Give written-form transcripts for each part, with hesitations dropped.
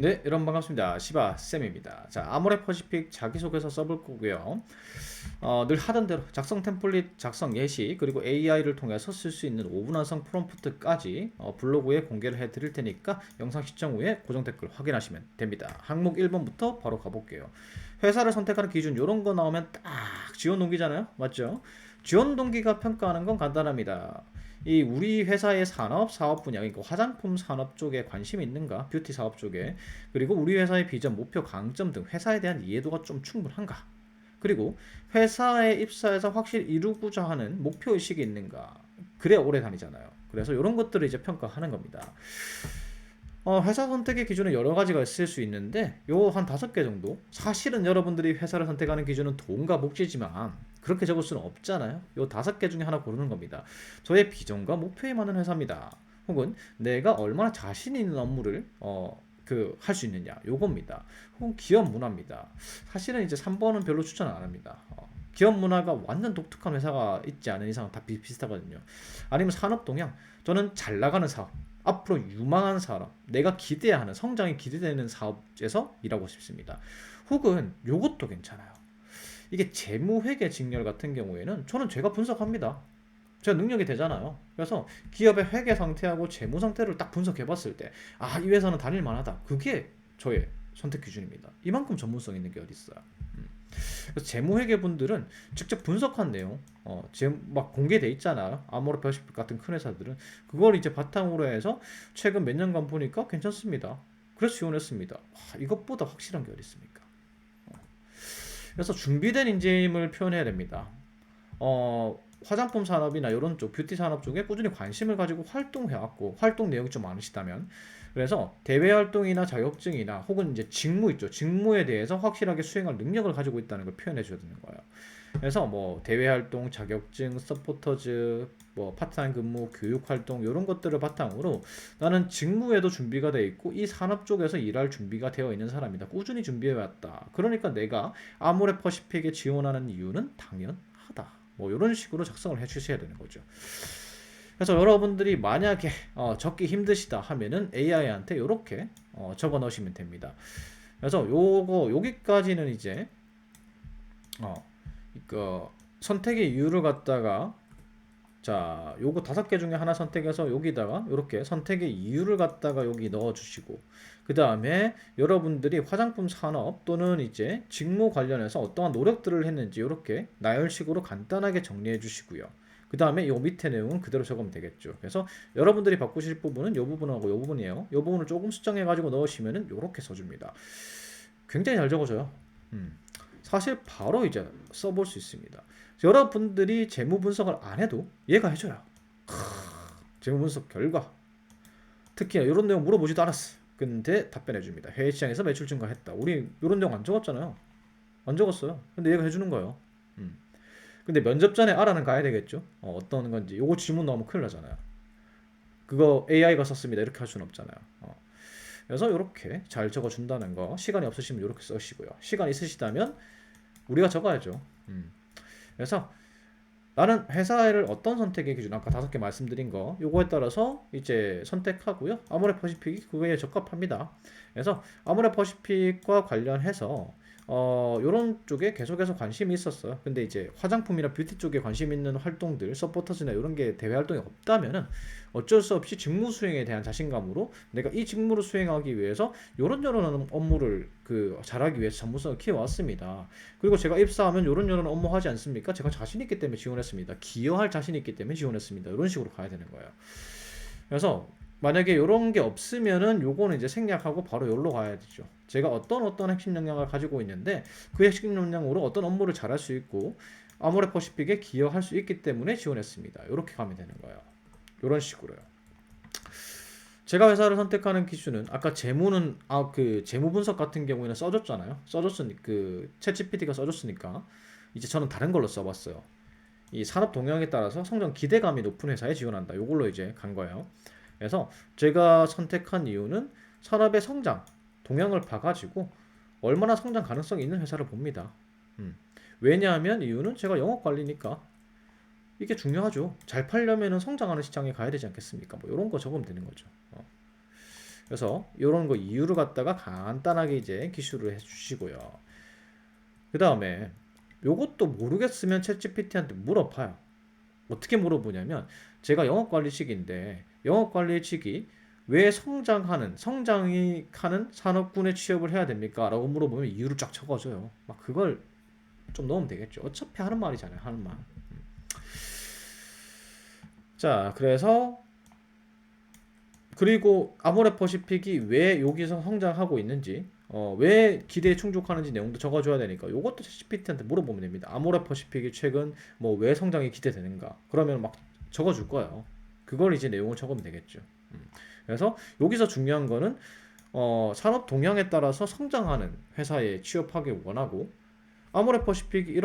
네, 여러분 반갑습니다. 시바쌤입니다. 자, 아모레퍼시픽 자기소개서 써볼 거고요. 늘 하던 대로 작성 템플릿 작성 예시 그리고 AI를 통해서 쓸 수 있는 5분 완성 프롬프트까지 블로그에 공개를 해 드릴 테니까 영상 시청 후에 고정 댓글 확인하시면 됩니다. 항목 1번부터 바로 가볼게요. 회사를 선택하는 기준 이런 거 나오면 딱 지원 동기잖아요. 맞죠? 지원 동기가 평가하는 건 간단합니다. 이 우리 회사의 산업 사업 분야, 그러니까 화장품 산업 쪽에 관심이 있는가, 뷰티 사업 쪽에, 그리고 우리 회사의 비전, 목표, 강점 등 회사에 대한 이해도가 좀 충분한가, 그리고 회사에 입사해서 확실히 이루고자 하는 목표 의식이 있는가, 그래 오래 다니잖아요. 그래서 이런 것들을 이제 평가하는 겁니다. 회사 선택의 기준은 여러 가지가 있을 수 있는데 요 한 5개 정도. 사실은 여러분들이 회사를 선택하는 기준은 돈과 복지지만 그렇게 적을 수는 없잖아요. 요 5개 중에 하나 고르는 겁니다. 저의 비전과 목표에 맞는 회사입니다. 혹은 내가 얼마나 자신 있는 업무를 할 수 있느냐 요겁니다. 혹은 기업 문화입니다. 사실은 이제 3번은 별로 추천 안 합니다. 기업 문화가 완전 독특한 회사가 있지 않은 이상은 다 비슷하거든요. 아니면 산업 동향. 저는 잘 나가는 사업, 앞으로 유망한 사람, 내가 기대하는 성장이 기대되는 사업에서 일하고 싶습니다. 혹은 요것도 괜찮아요. 이게 재무회계 직렬 같은 경우에는 저는 제가 분석합니다. 제가 능력이 되잖아요. 그래서 기업의 회계 상태하고 재무 상태를 딱 분석해 봤을 때, 아, 이 회사는 다닐 만하다. 그게 저의 선택 기준입니다. 이만큼 전문성 있는 게 어디 있어요. 음. 그래서 재무회계 분들은 직접 분석한 내용, 막 공개돼 있잖아요. 아모레퍼시픽 같은 큰 회사들은 그걸 이제 바탕으로 해서 최근 몇 년간 보니까 괜찮습니다. 그래서 지원했습니다. 와, 이것보다 확실한 게 어디 있습니까? 그래서 준비된 인재임을 표현해야 됩니다. 화장품 산업이나 이런 쪽 뷰티 산업 쪽에 꾸준히 관심을 가지고 활동해왔고 활동 내용이 좀 많으시다면, 그래서 대외 활동이나 자격증이나 혹은 이제 직무 있죠. 직무에 대해서 확실하게 수행할 능력을 가지고 있다는 걸 표현해 줘야 되는 거예요. 그래서 뭐 대외 활동, 자격증, 서포터즈, 뭐 파트타임 근무, 교육 활동 이런 것들을 바탕으로 나는 직무에도 준비가 되어 있고 이 산업 쪽에서 일할 준비가 되어 있는 사람이다. 꾸준히 준비해 왔다. 그러니까 내가 아모레퍼시픽에 지원하는 이유는 당연하다. 뭐 이런 식으로 작성을 해 주셔야 되는 거죠. 그래서 여러분들이 만약에 적기 힘드시다 하면은 AI한테 이렇게 적어 넣으시면 됩니다. 그래서 요거 여기까지는 이제 어, 그 선택의 이유를 갖다가, 자, 요거 5개 중에 하나 선택해서 여기다가 이렇게 선택의 이유를 갖다가 여기 넣어 주시고, 그 다음에 여러분들이 화장품 산업 또는 이제 직무 관련해서 어떠한 노력들을 했는지 이렇게 나열식으로 간단하게 정리해 주시고요. 그 다음에 요 밑에 내용은 그대로 적으면 되겠죠. 그래서 여러분들이 바꾸실 부분은 요 부분하고 요 부분이에요. 요 부분을 조금 수정해 가지고 넣으시면은 요렇게 써줍니다. 굉장히 잘 적어져요. 사실 바로 이제 써볼 수 있습니다. 여러분들이 재무 분석을 안 해도 얘가 해줘요. 재무 분석 결과, 특히 이런 내용 물어보지도 않았어. 근데 답변해 줍니다. 해외 시장에서 매출 증가했다. 우리 이런 내용 안 적었잖아요. 안 적었어요. 근데 얘가 해주는 거예요. 음. 근데 면접 전에 알아는 가야 되겠죠. 어떤 건지. 요거 질문 나오면 큰일 나잖아요. 그거 AI가 썼습니다. 이렇게 할 수는 없잖아요. 그래서 이렇게 잘 적어준다는 거. 시간이 없으시면 이렇게 쓰시고요. 시간 있으시다면 우리가 적어야죠. 그래서 나는 회사를 어떤 선택의 기준, 아까 5개 말씀드린 거 요거에 따라서 이제 선택하고요. 아모레퍼시픽이 그거에 적합합니다. 그래서 아모레퍼시픽과 관련해서 요런 쪽에 계속해서 관심이 있었어요. 근데 이제 화장품이나 뷰티 쪽에 관심 있는 활동들, 서포터즈나 이런 게 대외 활동이 없다면은 어쩔 수 없이 직무 수행에 대한 자신감으로 내가 이 직무를 수행하기 위해서 요런 업무를 잘하기 위해서 전문성을 키워왔습니다. 그리고 제가 입사하면 요런 업무 하지 않습니까? 제가 자신 있기 때문에 지원했습니다. 기여할 자신 있기 때문에 지원했습니다. 이런 식으로 가야 되는 거예요. 그래서 만약에 이런 게 없으면은 요거는 이제 생략하고 바로 여기로 가야 되죠. 제가 어떤 핵심 역량을 가지고 있는데 그 핵심 역량으로 어떤 업무를 잘할 수 있고 아모레퍼시픽에 기여할 수 있기 때문에 지원했습니다. 이렇게 가면 되는 거예요. 이런 식으로요. 제가 회사를 선택하는 기준은 아까 재무는 그 재무 분석 같은 경우에는 써줬잖아요. 써줬으니까 그 챗GPT가 써줬으니까 이제 저는 다른 걸로 써봤어요. 이 산업 동향에 따라서 성장 기대감이 높은 회사에 지원한다. 이걸로 이제 간 거예요. 그래서 제가 선택한 이유는 산업의 성장 동향을 봐가지고 얼마나 성장 가능성이 있는 회사를 봅니다. 음. 왜냐하면 이유는 제가 영업 관리니까 이게 중요하죠. 잘 팔려면은 성장하는 시장에 가야 되지 않겠습니까? 뭐 이런 거 적으면 되는 거죠. 그래서 이런 거 이유를 갖다가 간단하게 이제 기술을 해주시고요. 그 다음에 요것도 모르겠으면 챗GPT한테 물어봐요. 어떻게 물어보냐면 제가 영업관리직인데 영업관리직이 왜 성장이 하는 산업군에 취업을 해야 됩니까? 라고 물어보면 이유를 쫙 적어줘요. 막 그걸 좀 넣으면 되겠죠. 어차피 하는 말이잖아요. 하는 말. 자, 그리고 아모레퍼시픽이 왜 여기서 성장하고 있는지, 왜 기대에 충족하는지 내용도 적어줘야 되니까 이것도 챗GPT한테 물어보면 됩니다. 아모레퍼시픽이 최근 뭐 왜 성장이 기대되는가? 그러면 막 적어줄 거예요. 그걸 이제 내용을 적으면 되겠죠. 그래서 여기서 중요한 거는 산업 동향에 따라서 성장하는 회사에 취업하기 원하고 아모레퍼시픽이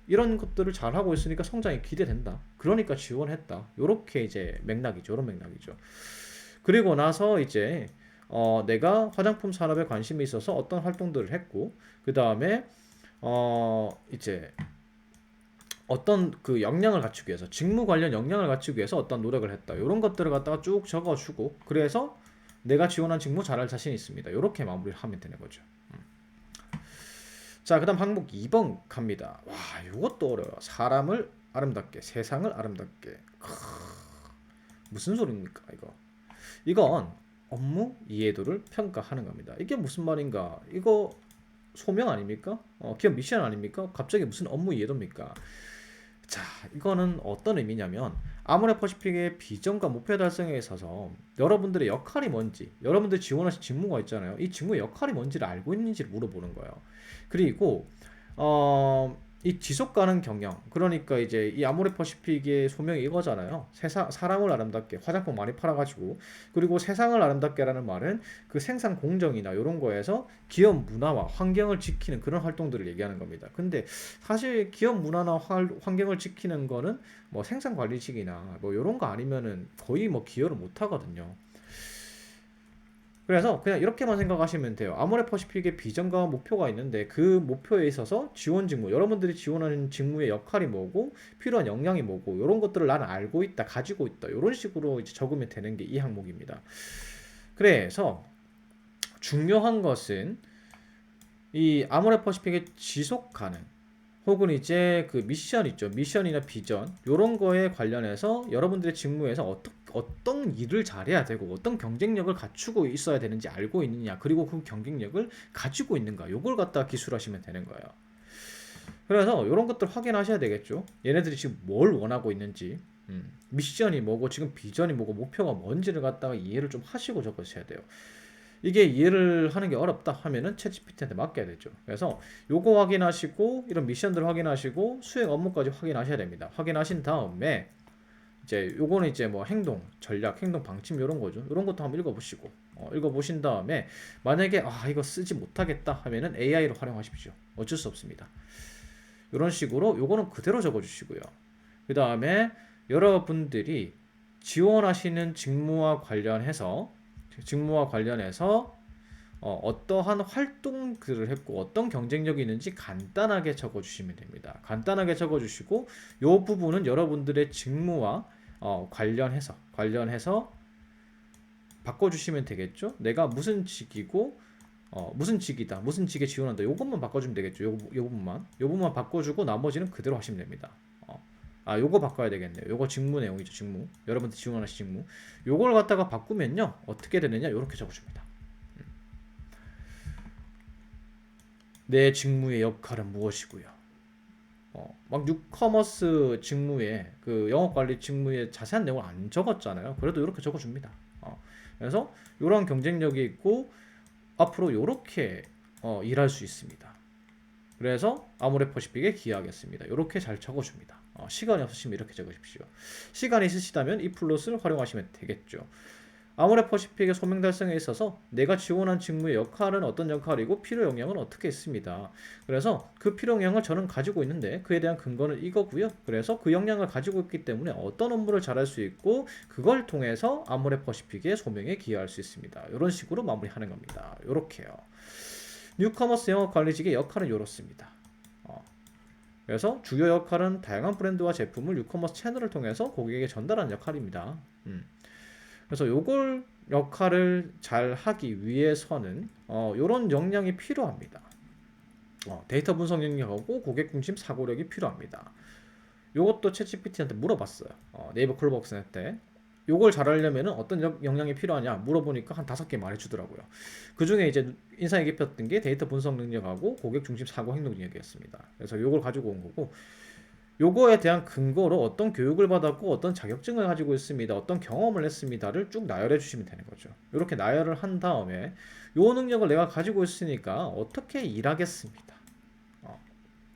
이런 것들을 잘 하고 있으니까 성장이 기대된다. 그러니까 지원했다. 요렇게 이제 맥락이죠. 이런 맥락이죠. 그리고 나서 이제 내가 화장품 산업에 관심이 있어서 어떤 활동들을 했고 그 다음에 이제 어떤 그 역량을 갖추기 위해서 직무 관련 역량을 갖추기 위해서 어떤 노력을 했다. 이런 것들을 갖다가 쭉 적어주고 그래서 내가 지원한 직무 잘할 자신 있습니다. 이렇게 마무리를 하면 되는 거죠. 자, 그 다음 항목 2번 갑니다. 와, 이것도 어려워요. 사람을 아름답게, 세상을 아름답게. 무슨 소리입니까, 이거? 이건 업무 이해도를 평가하는 겁니다. 이게 무슨 말인가? 이거 소명 아닙니까? 기업 미션 아닙니까? 갑자기 무슨 업무 이해도입니까? 자, 이거는 어떤 의미냐면 아모레퍼시픽의 비전과 목표 달성에 있어서 여러분들의 역할이 뭔지, 여러분들 지원하신 직무가 있잖아요. 이 직무의 역할이 뭔지를 알고 있는지를 물어보는 거예요. 그리고 이 지속 가능 경영, 그러니까 이제 이 아모레퍼시픽의 소명이 이거잖아요. 사람을 아름답게 화장품 많이 팔아가지고, 그리고 세상을 아름답게라는 말은 그 생산 공정이나 이런 거에서 기업 문화와 환경을 지키는 그런 활동들을 얘기하는 겁니다. 근데 사실 기업 문화나 환경을 지키는 거는 뭐 생산 관리직이나 뭐 이런 거 아니면은 거의 뭐 기여를 못 하거든요. 그래서 그냥 이렇게만 생각하시면 돼요. 아모레퍼시픽의 비전과 목표가 있는데 그 목표에 있어서 지원 직무, 여러분들이 지원하는 직무의 역할이 뭐고 필요한 역량이 뭐고 이런 것들을 나는 알고 있다, 가지고 있다 이런 식으로 이제 적으면 되는 게 이 항목입니다. 그래서 중요한 것은 이 아모레퍼시픽의 지속 가능 혹은 이제 그 미션 있죠. 미션이나 비전 이런 거에 관련해서 여러분들의 직무에서 어떤 일을 잘해야 되고 어떤 경쟁력을 갖추고 있어야 되는지 알고 있느냐 그리고 그 경쟁력을 가지고 있는가 요걸 갖다 기술하시면 되는 거예요. 그래서 이런 것들 확인하셔야 되겠죠. 얘네들이 지금 뭘 원하고 있는지 미션이 뭐고 지금 비전이 뭐고 목표가 뭔지를 갖다가 이해를 좀 하시고 적으셔야 돼요. 이게 이해를 하는 게 어렵다 하면은 챗GPT한테 맡겨야 되죠. 그래서 요거 확인하시고 이런 미션들 확인하시고 수행 업무까지 확인하셔야 됩니다. 확인하신 다음에 이제 요거는 이제 뭐 행동 전략, 행동 방침 이런 거죠. 이런 것도 한번 읽어보시고 읽어보신 다음에 만약에 이거 쓰지 못하겠다 하면은 AI를 활용하십시오. 어쩔 수 없습니다. 이런 식으로 요거는 그대로 적어주시고요. 그 다음에 여러분들이 지원하시는 직무와 관련해서 어떠한 활동들을 했고 어떤 경쟁력이 있는지 간단하게 적어주시면 됩니다. 간단하게 적어주시고 이 부분은 여러분들의 직무와 관련해서 바꿔주시면 되겠죠. 내가 무슨 직이고 무슨 직이다, 무슨 직에 지원한다. 요것만 바꿔주면 되겠죠. 요 부분만 바꿔주고 나머지는 그대로 하시면 됩니다. 요거 바꿔야 되겠네요. 요거 직무 내용이죠. 직무. 여러분들 지원하신 직무. 요걸 갖다가 바꾸면요. 어떻게 되느냐? 요렇게 적어줍니다. 내 직무의 역할은 무엇이고요. 막 뉴커머스 직무에 그 영업관리 직무에 자세한 내용을 안 적었잖아요. 그래도 이렇게 적어줍니다. 그래서 이런 경쟁력이 있고 앞으로 이렇게 일할 수 있습니다. 그래서 아모레퍼시픽에 기여하겠습니다. 이렇게 잘 적어줍니다. 시간이 없으시면 이렇게 적으십시오. 시간이 있으시다면 이 플롯을 활용하시면 되겠죠. 아모레퍼시픽의 소명 달성에 있어서 내가 지원한 직무의 역할은 어떤 역할이고 필요 역량은 어떻게 있습니다. 그래서 그 필요 역량을 저는 가지고 있는데 그에 대한 근거는 이거고요. 그래서 그 역량을 가지고 있기 때문에 어떤 업무를 잘할 수 있고 그걸 통해서 아모레퍼시픽의 소명에 기여할 수 있습니다. 이런 식으로 마무리하는 겁니다. 이렇게요. 뉴커머스 영업관리직의 역할은 이렇습니다. 그래서 주요 역할은 다양한 브랜드와 제품을 뉴커머스 채널을 통해서 고객에게 전달하는 역할입니다. 그래서 요걸 역할을 잘 하기 위해서는 이런 역량이 필요합니다. 데이터 분석 능력하고 고객 중심 사고력이 필요합니다. 요것도 챗GPT한테 물어봤어요. 네이버 콜버슨한테. 요걸 잘하려면 어떤 역량이 필요하냐 물어보니까 한 5개 말해주더라고요. 그 중에 이제 인상이 깊었던 게 데이터 분석 능력하고 고객 중심 사고 행동 능력이었습니다. 그래서 요걸 가지고 온 거고, 요거에 대한 근거로 어떤 교육을 받았고 어떤 자격증을 가지고 있습니다. 어떤 경험을 했습니다를 쭉 나열해 주시면 되는 거죠. 이렇게 나열을 한 다음에 요 능력을 내가 가지고 있으니까 어떻게 일하겠습니다.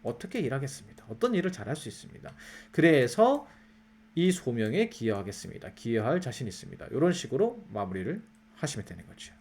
어떻게 일하겠습니다. 어떤 일을 잘할 수 있습니다. 그래서 이 소명에 기여하겠습니다. 기여할 자신 있습니다. 이런 식으로 마무리를 하시면 되는 거죠.